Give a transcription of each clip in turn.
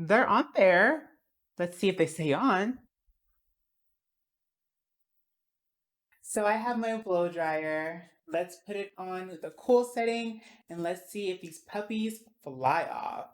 They're on there. Let's see if they stay on. So I have my blow dryer. Let's put it on the cool setting and let's see if these puppies fly off.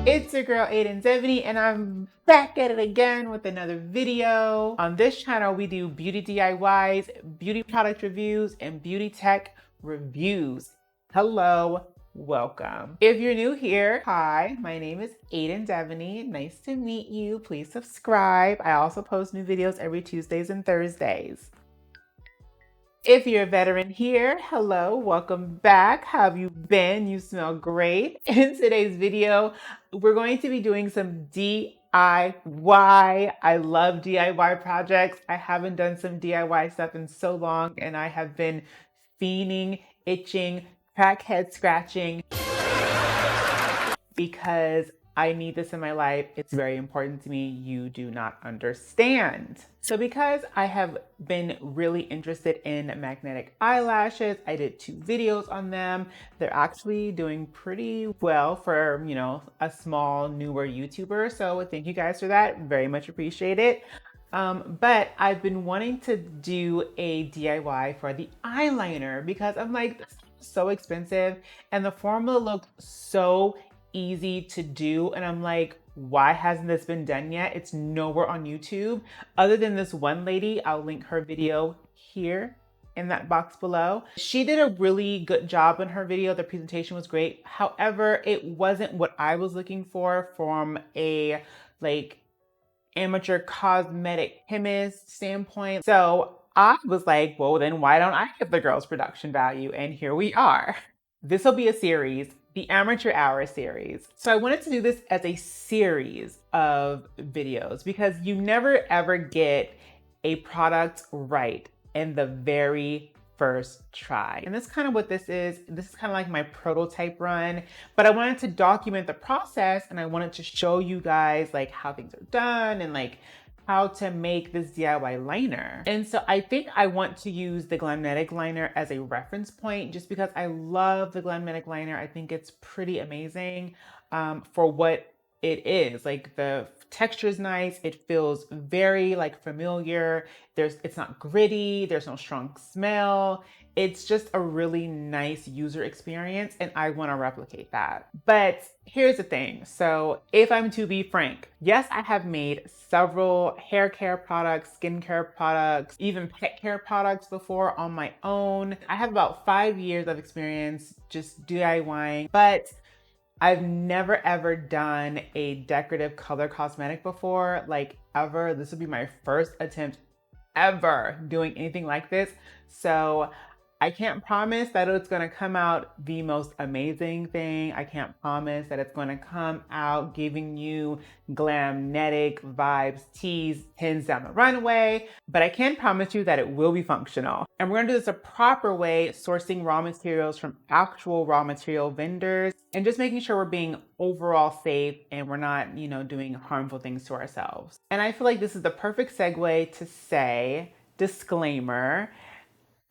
It's your girl Aiden70 and I'm back at it again with another video. On this channel, we do beauty DIYs, beauty product reviews, and beauty tech reviews. Hello, welcome. If you're new here, hi, my name is Aiden70. Nice to meet you. Please subscribe. I also post new videos every Tuesdays and Thursdays. If you're a veteran here, hello, welcome back. How have you been? You smell great. In today's video, we're going to be doing some DIY. I love DIY projects. I haven't done some DIY stuff in so long, and I have been fiending, itching, crackhead scratching because I need this in my life. It's very important to me. You do not understand. So because I have been really interested in magnetic eyelashes, I did 2 videos on them. They're actually doing pretty well for, a small, newer YouTuber. So thank you guys for that. Very much appreciate it. But I've been wanting to do a DIY for the eyeliner because I'm like, this is so expensive and the formula looked so easy to do. And I'm like, why hasn't this been done yet? It's nowhere on YouTube other than this one lady. I'll link her video here in that box below. She did a really good job in her video. The presentation was great. However, it wasn't what I was looking for from a amateur cosmetic chemist standpoint. So I was like, well, then why don't I give the girls production value? And here we are. This will be a series, the Amateur Hour series. So I wanted to do this as a series of videos because you never ever get a product right in the very first try. And that's kind of what this is. This is kind of like my prototype run, but I wanted to document the process and I wanted to show you guys like how things are done and like how to make this DIY liner. And so I think I want to use the Glamnetic liner as a reference point just because I love the Glamnetic liner. I think it's pretty amazing for what it is. Like the texture is nice. It feels very familiar. It's not gritty. There's no strong smell. It's just a really nice user experience and I want to replicate that. But here's the thing. So if I'm to be frank, yes, I have made several hair care products, skincare products, even pet care products before on my own. I have about 5 years of experience just DIYing, but I've never ever done a decorative color cosmetic before, like ever. This would be my first attempt ever doing anything like this. So I can't promise that it's gonna come out the most amazing thing. I can't promise that it's gonna come out giving you Glamnetic vibes, tees, pins down the runway, but I can promise you that it will be functional. And we're gonna do this a proper way, sourcing raw materials from actual raw material vendors and just making sure we're being overall safe and we're not, doing harmful things to ourselves. And I feel like this is the perfect segue to say, disclaimer,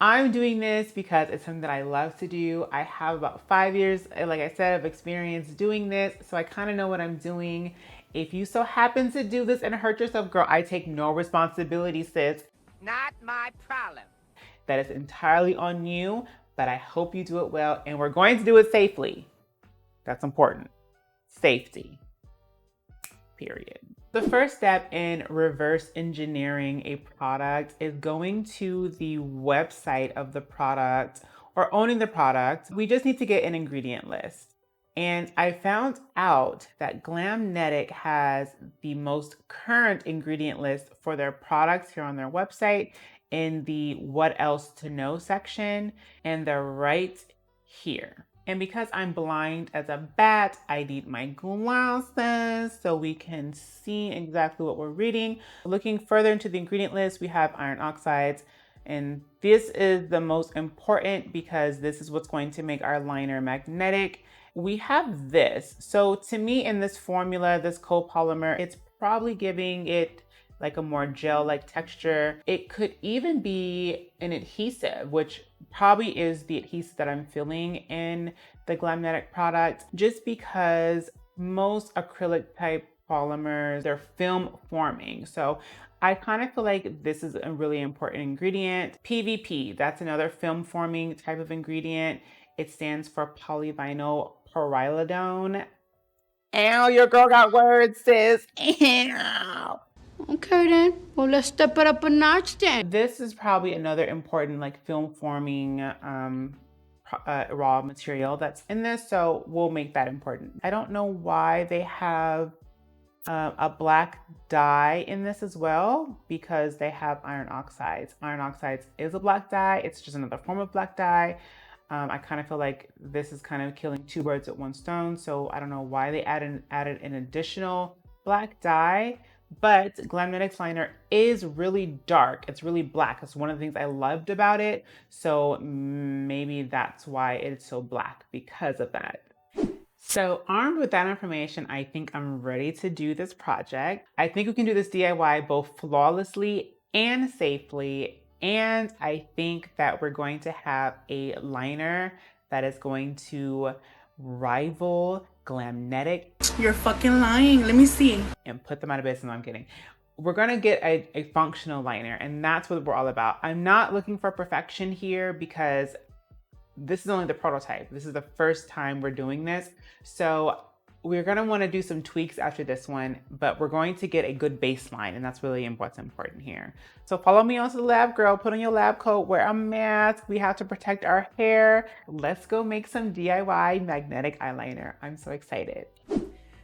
I'm doing this because it's something that I love to do. I have about 5 years, like I said, of experience doing this, so I kind of know what I'm doing. If you so happen to do this and hurt yourself, girl, I take no responsibility, sis. Not my problem. That is entirely on you, but I hope you do it well, and we're going to do it safely. That's important. Safety. Period. The first step in reverse engineering a product is going to the website of the product or owning the product. We just need to get an ingredient list. And I found out that Glamnetic has the most current ingredient list for their products here on their website in the What Else to Know section, and they're right here. And because I'm blind as a bat, I need my glasses so we can see exactly what we're reading. Looking further into the ingredient list, we have iron oxides. And this is the most important because this is what's going to make our liner magnetic. We have this. So to me in this formula, this copolymer, it's probably giving it like a more gel-like texture. It could even be an adhesive, which probably is the adhesive that I'm feeling in the Glamnetic product, just because most acrylic type polymers, they're film forming. So I kind of feel like this is a really important ingredient. PVP, that's another film forming type of ingredient. It stands for polyvinyl pyrrolidone. Ow, your girl got words, sis. Ow. Okay then, well let's step it up a notch then. This is probably another important like film forming raw material that's in this, so we'll make that important. I don't know why they have a black dye in this as well, because they have iron oxides. Iron oxides is a black dye. It's just another form of black dye. I kind of feel like this is kind of killing two birds with one stone. So I don't know why they added an additional black dye, but Glamnetic's liner is really dark. It's really black. It's one of the things I loved about it. So maybe that's why it's so black, because of that. So armed with that information, I think I'm ready to do this project. I think we can do this DIY both flawlessly and safely. And I think that we're going to have a liner that is going to rival Glamnetic. You're fucking lying. Let me see. And put them out of business. No, I'm kidding. We're gonna get a functional liner, and that's what we're all about. I'm not looking for perfection here because this is only the prototype. This is the first time we're doing this. So we're gonna wanna do some tweaks after this one, but we're going to get a good baseline, and that's really what's important here. So follow me onto the lab, girl. Put on your lab coat, wear a mask. We have to protect our hair. Let's go make some DIY magnetic eyeliner. I'm so excited.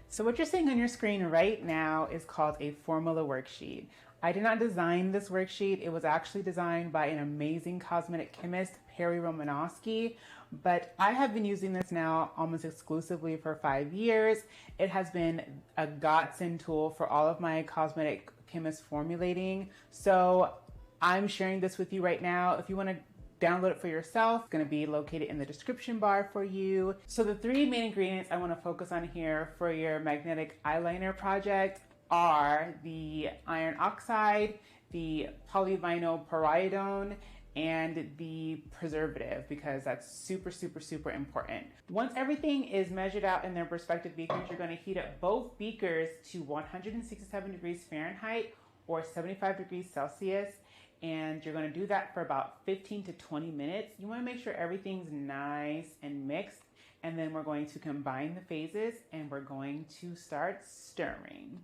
So what you're seeing on your screen right now is called a formula worksheet. I did not design this worksheet. It was actually designed by an amazing cosmetic chemist, Perry Romanowski, but I have been using this now almost exclusively for 5 years. It has been a godsend tool for all of my cosmetic chemist formulating. So I'm sharing this with you right now. If you want to download it for yourself, it's going to be located in the description bar for you. So the three main ingredients I want to focus on here for your magnetic eyeliner project are the iron oxide, the polyvinyl pyrrolidone, and the preservative, because that's super, super, super important. Once everything is measured out in their respective beakers, you're going to heat up both beakers to 167 degrees Fahrenheit or 75 degrees Celsius. And you're going to do that for about 15 to 20 minutes. You want to make sure everything's nice and mixed. And then we're going to combine the phases and we're going to start stirring.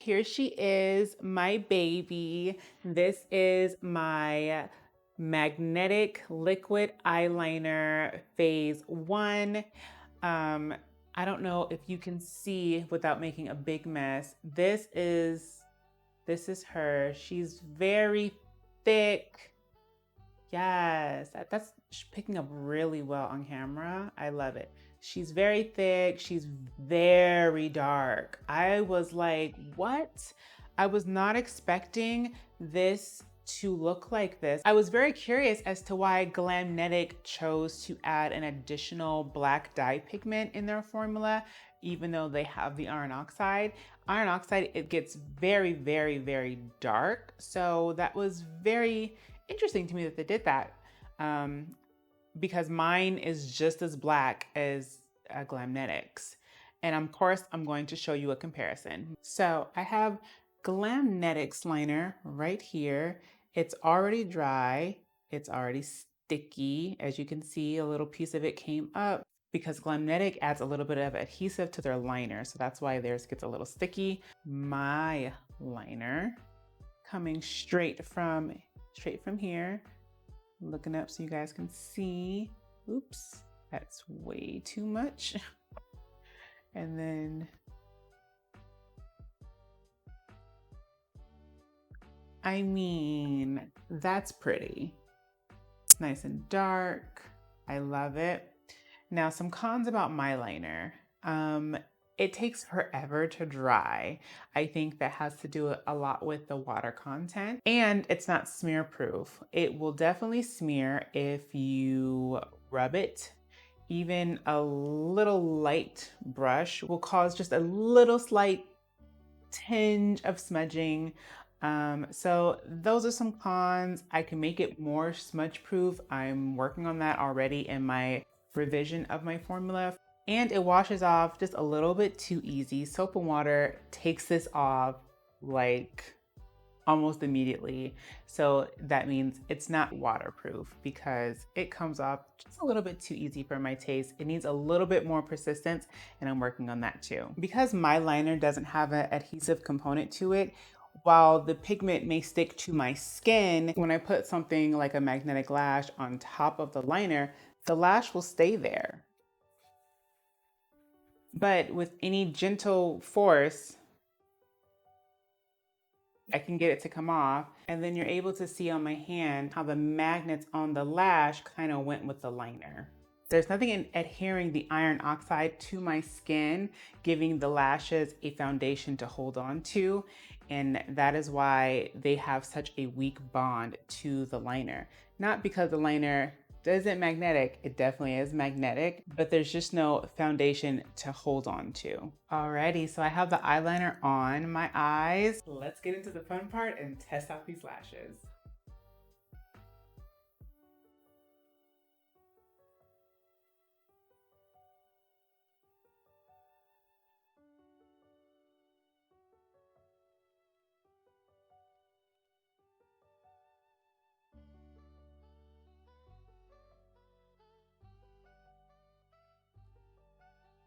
Here she is, my baby. This is my magnetic liquid eyeliner phase 1. I don't know if you can see without making a big mess. This is her. She's very thick. Yes, that's picking up really well on camera. I love it. She's very thick. She's very dark. I was like, what? I was not expecting this to look like this. I was very curious as to why Glamnetic chose to add an additional black dye pigment in their formula, even though they have the iron oxide. Iron oxide, it gets very, very, very dark. So that was very interesting to me that they did that. Because mine is just as black as Glamnetic's. And of course, I'm going to show you a comparison. So I have Glamnetic's liner right here. It's already dry. It's already sticky. As you can see, a little piece of it came up because Glamnetic adds a little bit of adhesive to their liner. So that's why theirs gets a little sticky. My liner coming straight from here, looking up so you guys can see. Oops, that's way too much. And then I mean, that's pretty. It's nice and dark. I love it. Now, some cons about my liner. It takes forever to dry. I think that has to do a lot with the water content, and it's not smear proof. It will definitely smear if you rub it. Even a little light brush will cause just a little slight tinge of smudging. So those are some cons. I can make it more smudge proof. I'm working on that already in my revision of my formula. And it washes off just a little bit too easy. Soap and water takes this off like almost immediately. So that means it's not waterproof because it comes off just a little bit too easy for my taste. It needs a little bit more persistence, and I'm working on that too. Because my liner doesn't have an adhesive component to it, while the pigment may stick to my skin, when I put something like a magnetic lash on top of the liner, the lash will stay there. But with any gentle force, I can get it to come off. And then you're able to see on my hand how the magnets on the lash kind of went with the liner. There's nothing adhering the iron oxide to my skin, giving the lashes a foundation to hold on to. And that is why they have such a weak bond to the liner. Not because the liner isn't magnetic, it definitely is magnetic, but there's just no foundation to hold on to. Alrighty, so I have the eyeliner on my eyes. Let's get into the fun part and test out these lashes.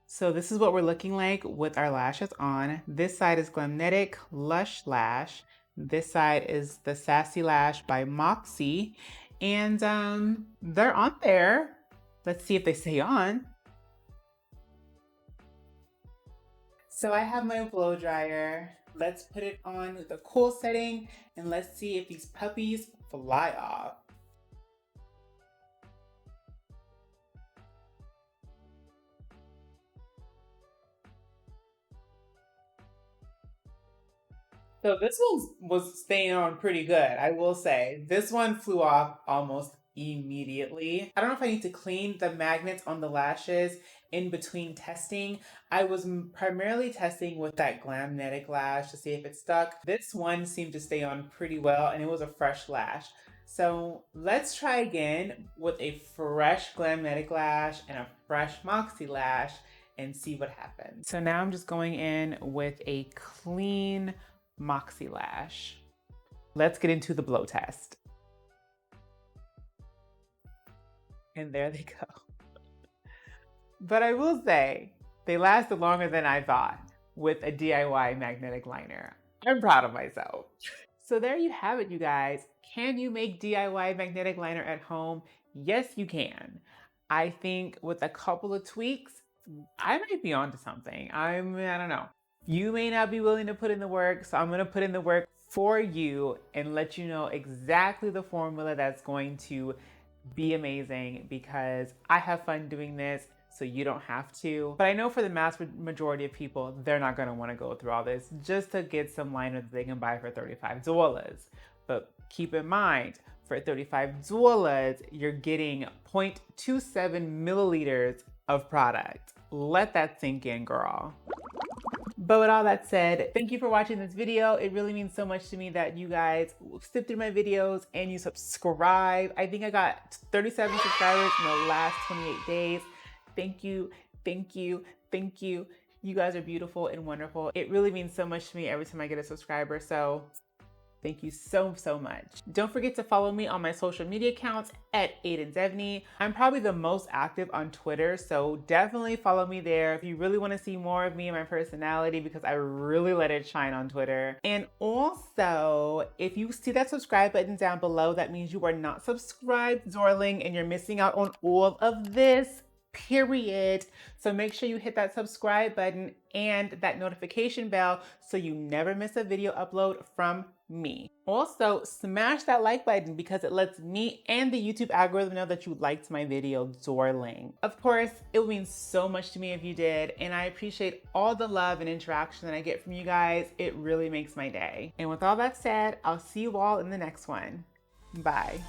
So this is what we're looking like with our lashes on. This side is Glamnetic Lush Lash. This side is the Sassy Lash by Moxie. And they're on there. Let's see if they stay on. So I have my blow dryer. Let's put it on the cool setting and let's see if these puppies fly off. So this one was staying on pretty good, I will say. This one flew off almost immediately. I don't know if I need to clean the magnets on the lashes in between testing. I was primarily testing with that Glamnetic lash to see if it stuck. This one seemed to stay on pretty well and it was a fresh lash. So let's try again with a fresh Glamnetic lash and a fresh Moxie lash and see what happens. So now I'm just going in with a clean Moxie lash. Let's get into the blow test. And there they go. But I will say, they lasted longer than I thought with a DIY magnetic liner. I'm proud of myself. So there you have it, you guys. Can you make DIY magnetic liner at home? Yes, you can. I think with a couple of tweaks, I might be onto something. I don't know. You may not be willing to put in the work, so I'm gonna put in the work for you and let you know exactly the formula that's going to be amazing because I have fun doing this, so you don't have to. But I know for the mass majority of people, they're not gonna wanna go through all this just to get some liner that they can buy for 35 dollars. But keep in mind, for 35 dollars, you're getting 0.27 milliliters of product. Let that sink in, girl. But with all that said, thank you for watching this video. It really means so much to me that you guys sit through my videos and you subscribe. I think I got 37 subscribers in the last 28 days. Thank you, thank you, thank you. You guys are beautiful and wonderful. It really means so much to me every time I get a subscriber. So thank you so much. Don't forget to follow me on my social media accounts at Aiden Devney. I'm probably the most active on Twitter, so definitely follow me there if you really want to see more of me and my personality, because I really let it shine on Twitter. And also, if you see that subscribe button down below, that means you are not subscribed, darling, and you're missing out on all of this. Period. So make sure you hit that subscribe button and that notification bell so you never miss a video upload from me. Also, smash that like button because it lets me and the YouTube algorithm know that you liked my video, darling. Of course, it would mean so much to me if you did, and I appreciate all the love and interaction that I get from you guys. It really makes my day. And with all that said, I'll see you all in the next one. Bye.